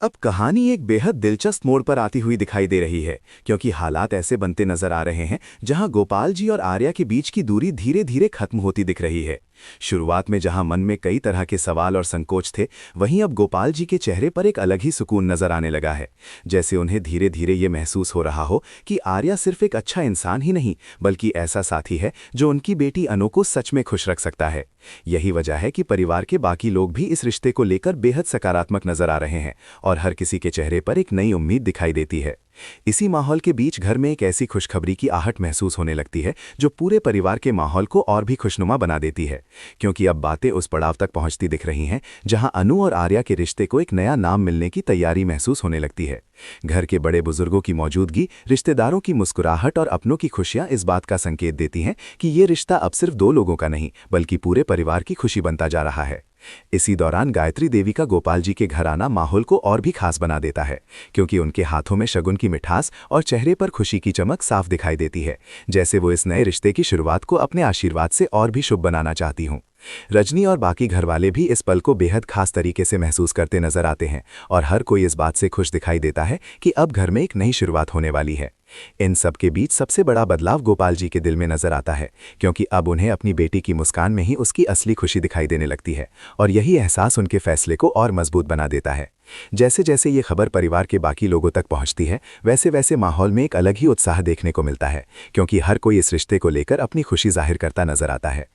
अब कहानी एक बेहद दिलचस्प मोड़ पर आती हुई दिखाई दे रही है, क्योंकि हालात ऐसे बनते नजर आ रहे हैं जहां गोपाल जी और आर्या के बीच की दूरी धीरे धीरे खत्म होती दिख रही है। शुरुआत में जहां मन में कई तरह के सवाल और संकोच थे, वहीं अब गोपाल जी के चेहरे पर एक अलग ही सुकून नजर आने लगा है। जैसे उन्हें धीरे धीरे ये महसूस हो रहा हो कि आर्या सिर्फ एक अच्छा इंसान ही नहीं, बल्कि ऐसा साथी है जो उनकी बेटी अनु को सच में खुश रख सकता है। यही वजह है कि परिवार के बाकी लोग भी इस रिश्ते को लेकर बेहद सकारात्मक नजर आ रहे हैं और हर किसी के चेहरे पर एक नई उम्मीद दिखाई देती है। इसी माहौल के बीच घर में एक ऐसी खुशखबरी की आहट महसूस होने लगती है जो पूरे परिवार के माहौल को और भी खुशनुमा बना देती है, क्योंकि अब बातें उस पड़ाव तक पहुंचती दिख रही हैं जहां अनु और आर्या के रिश्ते को एक नया नाम मिलने की तैयारी महसूस होने लगती है। घर के बड़े बुजुर्गों की मौजूदगी, रिश्तेदारों की मुस्कुराहट और अपनों की खुशियां इस बात का संकेत देती हैं कि ये रिश्ता अब सिर्फ दो लोगों का नहीं, बल्कि पूरे परिवार की खुशी बनता जा रहा है। इसी दौरान गायत्री देवी का गोपाल जी के घर आना माहौल को और भी खास बना देता है, क्योंकि उनके हाथों में शगुन की मिठास और चेहरे पर खुशी की चमक साफ दिखाई देती है, जैसे वो इस नए रिश्ते की शुरुआत को अपने आशीर्वाद से और भी शुभ बनाना चाहती हूँ। रजनी और बाकी घरवाले भी इस पल को बेहद खास तरीके से महसूस करते नजर आते हैं और हर कोई इस बात से खुश दिखाई देता है कि अब घर में एक नई शुरुआत होने वाली है। इन सब के बीच सबसे बड़ा बदलाव गोपाल जी के दिल में नजर आता है, क्योंकि अब उन्हें अपनी बेटी की मुस्कान में ही उसकी असली खुशी दिखाई देने लगती है और यही एहसास उनके फैसले को और मजबूत बना देता है। जैसे जैसे ये खबर परिवार के बाकी लोगों तक पहुंचती है, वैसे वैसे माहौल में एक अलग ही उत्साह देखने को मिलता है, क्योंकि हर कोई इस रिश्ते को लेकर अपनी खुशी जाहिर करता नजर आता है।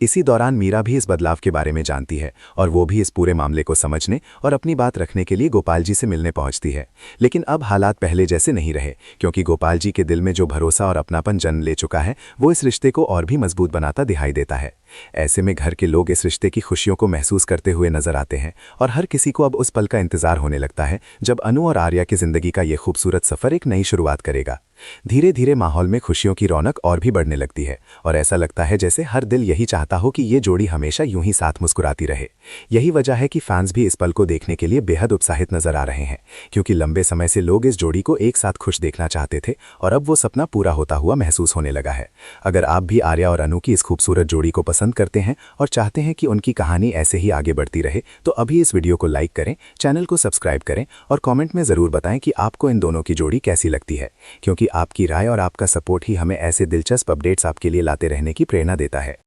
इसी दौरान मीरा भी इस बदलाव के बारे में जानती है और वो भी इस पूरे मामले को समझने और अपनी बात रखने के लिए गोपाल जी से मिलने पहुंचती है। लेकिन अब हालात पहले जैसे नहीं रहे, क्योंकि गोपाल जी के दिल में जो भरोसा और अपनापन जन्म ले चुका है, वो इस रिश्ते को और भी मजबूत बनाता दिखाई देता है। ऐसे में घर के लोग इस रिश्ते की खुशियों को महसूस करते हुए नजर आते हैं और हर किसी को अब उस पल का इंतजार होने लगता है जब अनु और आर्या की जिंदगी का ये खूबसूरत सफर एक नई शुरुआत करेगा। धीरे धीरे माहौल में खुशियों की रौनक और भी बढ़ने लगती है और ऐसा लगता है जैसे हर दिल यही चाहता हो कि ये जोड़ी हमेशा यूं ही साथ मुस्कुराती रहे। यही वजह है कि फैंस भी इस पल को देखने के लिए बेहद उत्साहित नजर आ रहे हैं, क्योंकि लंबे समय से लोग इस जोड़ी को एक साथ खुश देखना चाहते थे और अब वो सपना पूरा होता हुआ महसूस होने लगा है। अगर आप भी आर्या और अनु की इस खूबसूरत जोड़ी को पसंद करते हैं और चाहते हैं कि उनकी कहानी ऐसे ही आगे बढ़ती रहे, तो अभी इस वीडियो को लाइक करें, चैनल को सब्सक्राइब करें और कमेंट में ज़रूर बताएं कि आपको इन दोनों की जोड़ी कैसी लगती है, क्योंकि आपकी राय और आपका सपोर्ट ही हमें ऐसे दिलचस्प अपडेट्स आपके लिए लाते रहने की प्रेरणा देता है।